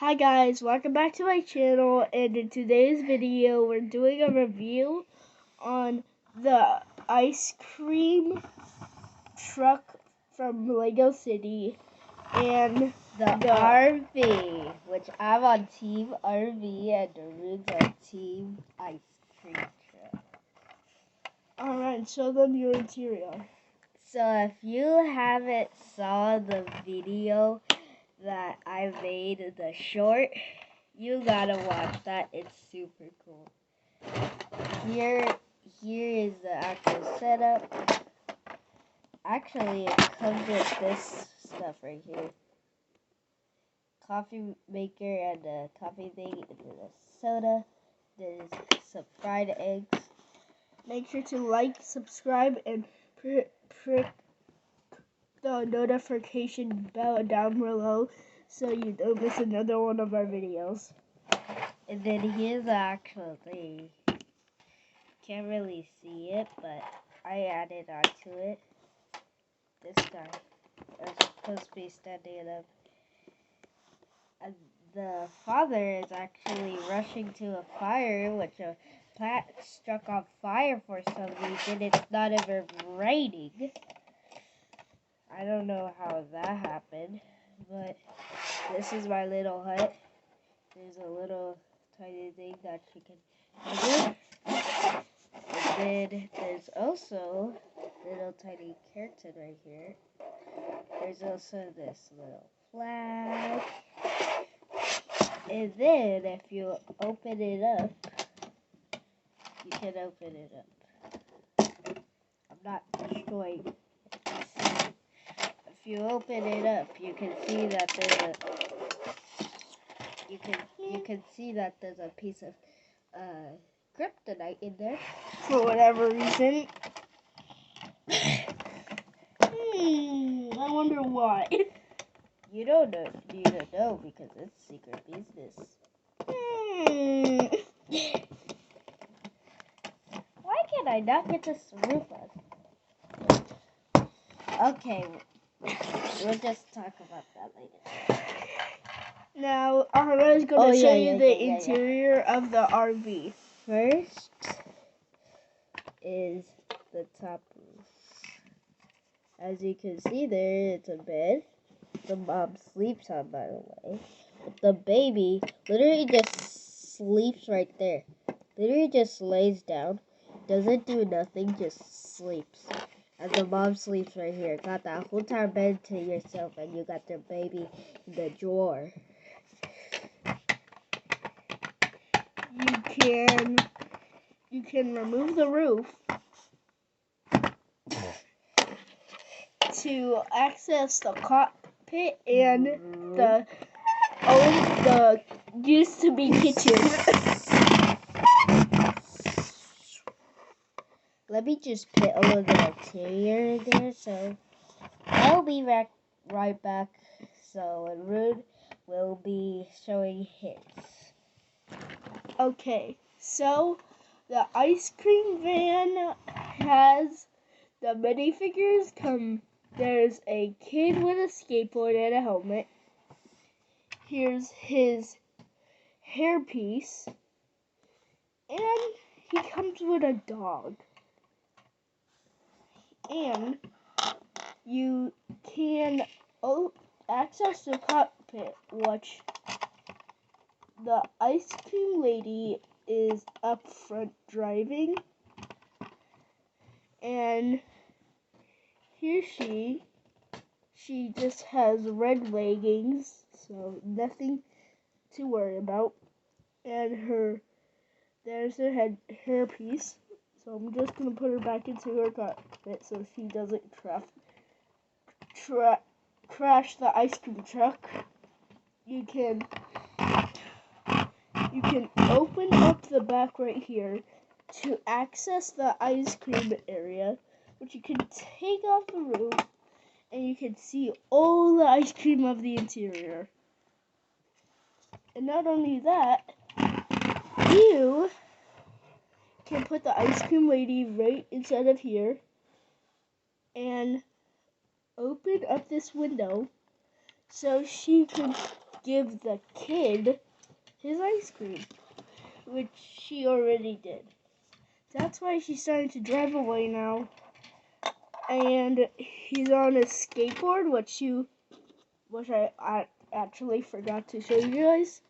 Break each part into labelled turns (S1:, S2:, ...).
S1: Hi guys, welcome back to my channel, and in today's video we're doing a review on the ice cream truck from Lego City and
S2: the RV, which I'm on Team RV and Darun's on Team Ice Cream Truck.
S1: Alright, show them your interior.
S2: So if you haven't saw the video that I made, the short, you gotta watch that. It's super cool. Here is the actual setup. Actually, it comes with this stuff right here. Coffee maker and a coffee thing, and then a soda. There's some fried eggs.
S1: Make sure to like, subscribe, and prick the notification bell down below so you don't miss another one of our videos.
S2: And then here's the actual thing. Can't really see it, but I added onto it. This guy is supposed to be standing up. And the father is actually rushing to a fire, which a plant struck on fire for some reason. It's not even raining. I don't know how that happened, but this is my little hut. There's a little tiny thing that you can do. And then there's also a little tiny curtain right here. There's also this little flag. And then if you open it up, you can open it up. I'm not destroying it. If you open it up, you can see that there's a piece of kryptonite in there.
S1: For whatever reason. I wonder why.
S2: You don't know, you don't know because it's secret business. Why can't I not get this roof on? Okay, we'll just talk about that later.
S1: Now, Ahmed is going to show you the interior of the RV.
S2: First is the top roof. As you can see there, it's a bed. The mom sleeps on, by the way. But the baby literally just sleeps right there. Literally just lays down. Doesn't do nothing, just sleeps. And the mom sleeps right here. Got that whole entire bed to yourself, and you got their baby in the drawer.
S1: You can remove the roof to access the cockpit and the used to be kitchen.
S2: Let me just put a little interior there, so I'll be right back. So, and Rude will be showing his.
S1: Okay, so the ice cream van has the minifigures come. There's a kid with a skateboard and a helmet. Here's his hairpiece. And he comes with a dog. And you can access the cockpit, which the ice cream lady is up front driving. And here she just has red leggings, so nothing to worry about. And there's her hairpiece. So I'm just gonna put her back into her cockpit so she doesn't crash the ice cream truck. You can open up the back right here to access the ice cream area, which you can take off the roof and you can see all the ice cream of the interior. And not only that, you can put the ice cream lady right inside of here and open up this window so she can give the kid his ice cream, which she already did. That's why she's starting to drive away now. And he's on a skateboard, which I actually forgot to show you guys.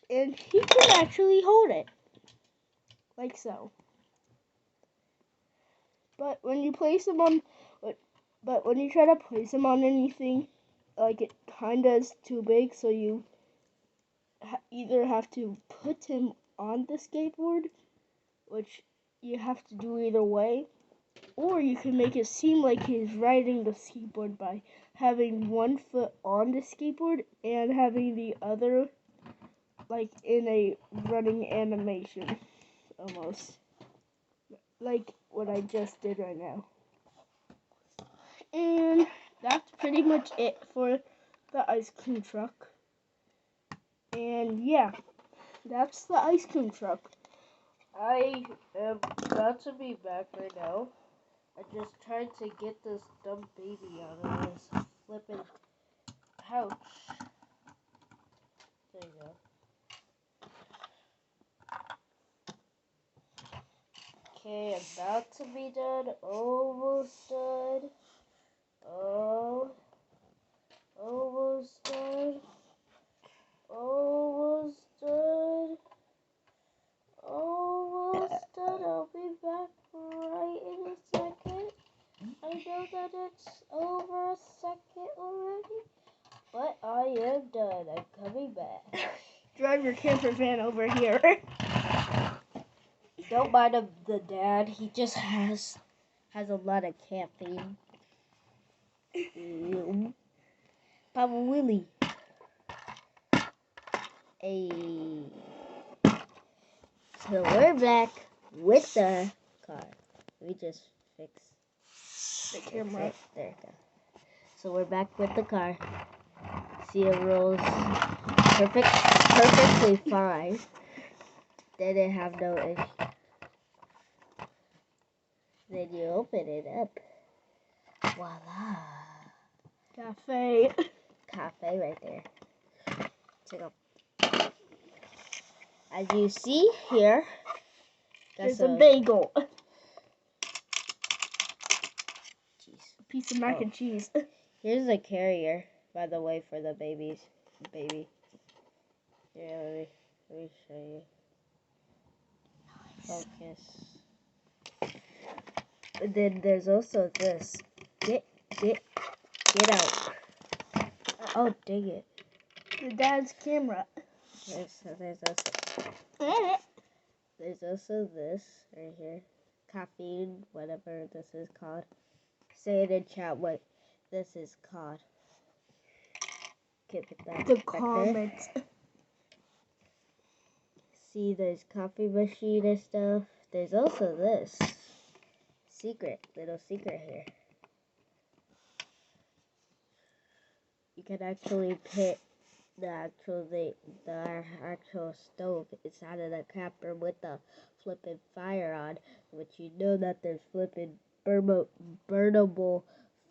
S1: And he can actually hold it, like so. But when you place him on, but when you try to place him on anything, like it kinda is too big, so you either have to put him on the skateboard, which you have to do either way, or you can make it seem like he's riding the skateboard by having one foot on the skateboard and having the other like in a running animation, almost. Like what I just did right now. And that's pretty much it for the ice cream truck. And yeah, that's the ice cream truck.
S2: I am about to be back right now. I just tried to get this dumb baby out of this flippin' pouch. There you go. Okay, about to be done. Almost done. Oh. Almost done. Almost done. Almost done. I'll be back right in a second. I know that it's over a second already, but I am done. I'm coming back.
S1: Drive your camper van over here.
S2: Don't mind him, the dad. He just has a lot of caffeine. Papa Willie. Hey. So we're back with the car. We just fixed
S1: The camera.
S2: There it goes. So we're back with the car. See, it rolls perfectly fine. They didn't have no issue. Then you open it up. Voila.
S1: Cafe.
S2: Cafe right there. Check out. As you see here,
S1: There's a bagel.
S2: Jeez.
S1: A piece of mac and cheese.
S2: Here's the carrier, by the way, for the baby. Yeah, let me show you. Focus. And then there's also this. Get out. Oh, dang it.
S1: The dad's camera.
S2: There's also this right here. Caffeine, whatever this is called. Say it in chat what this is called. Get that
S1: The
S2: back
S1: comments.
S2: there. See, there's coffee machine and stuff. There's also this little secret here. You can actually put the actual stove inside of the camper with the flippin' fire on, which you know that there's flippin' burnable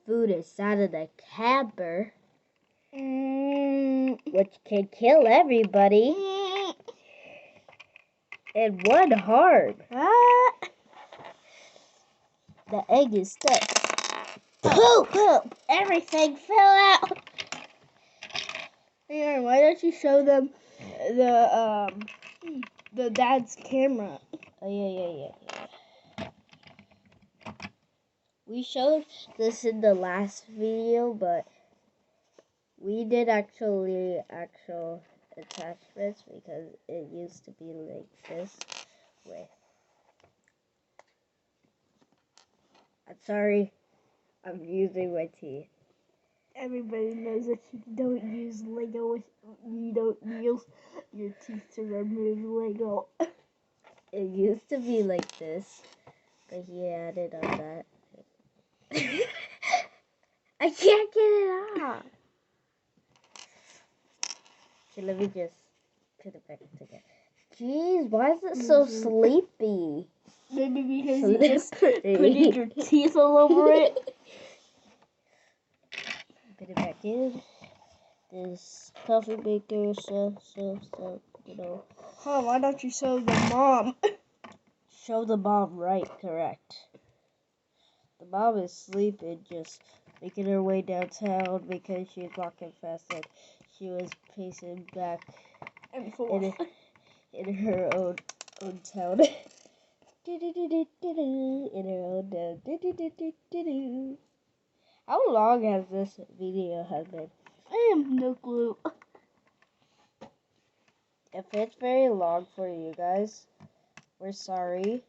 S2: food inside of the camper, which can kill everybody in one heart. The egg is stuck. Poop! Everything fell out.
S1: Aaron, why don't you show them the dad's camera?
S2: Oh, yeah. We showed this in the last video, but we did actual attachments because it used to be like this with. I'm sorry, I'm using my teeth.
S1: Everybody knows that you don't use Lego. You don't use your teeth to remove Lego.
S2: It used to be like this, but he added on that. I can't get it off. Okay, let me just put it back together. Jeez, why is it so sleepy?
S1: Maybe because you just putting your teeth all over it.
S2: Put it back in. this coffee maker, so, you know.
S1: Huh, why don't you show the mom?
S2: Show the mom, right, correct. The mom is sleeping, just making her way downtown because she's walking fast and she was pacing back
S1: And forth.
S2: in her own town. In her own town. How long has this video been?
S1: I have no clue.
S2: If it's very long for you guys, we're sorry.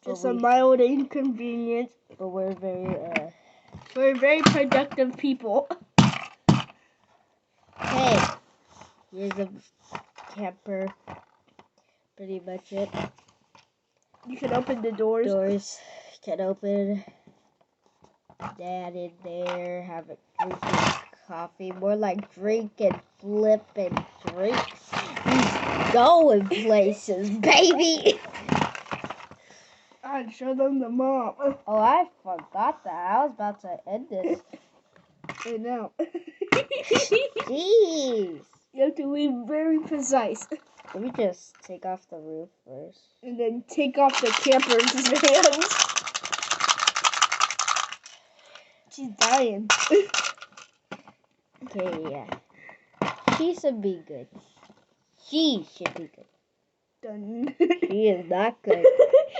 S1: Just a mild inconvenience.
S2: But we're
S1: very productive people.
S2: Hey, here's a camper. Pretty much it.
S1: You can open the doors.
S2: Doors can open. Dad in there, have a drinking coffee. More like drink and flip and drink. He's going places, baby.
S1: I'd show them the mom.
S2: Oh, I forgot that. I was about to end this.
S1: I know.
S2: Jeez.
S1: You have to be very precise.
S2: Let me just take off the roof first.
S1: And then take off the camper's vans. She's dying.
S2: Okay, yeah. She should be good. She should be good.
S1: Done.
S2: She is not good.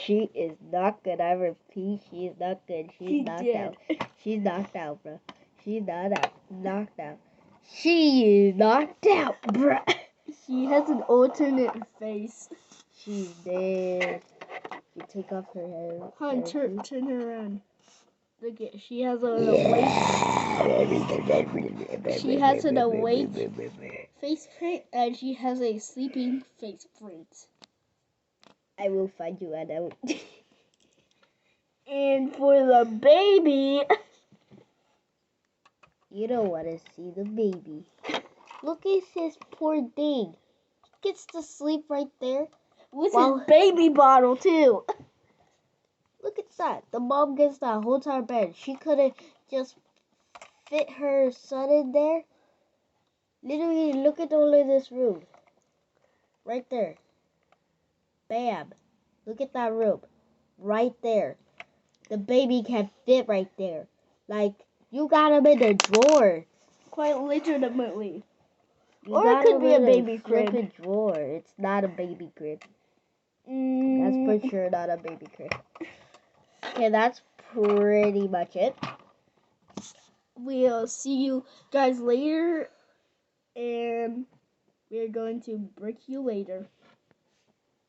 S2: She is not good. I repeat, she is not good. She's knocked out. She's knocked out, bro. She's not out. Knocked out. She is knocked out, bro.
S1: She has an alternate face.
S2: She's dead. You take off her hair.
S1: Hon, turn her around. Look at, she has an awake. She has an awake face print, and she has a sleeping face print.
S2: I will find you out.
S1: And for the baby,
S2: you don't want to see the baby. Look at this poor thing. He gets to sleep right there.
S1: with his baby bottle too.
S2: Look at that. The mom gets that whole entire bed. She could have just fit her son in there. Literally, look at all of this room. Right there. Bam. Look at that room. Right there. The baby can fit right there. Like, you got him in the drawer.
S1: Quite legitimately.
S2: You
S1: Or it could be a baby crib.
S2: Drawer. It's not a baby crib. That's for sure not a baby crib. Okay, that's pretty much it.
S1: We'll see you guys later, and we're going to break you later.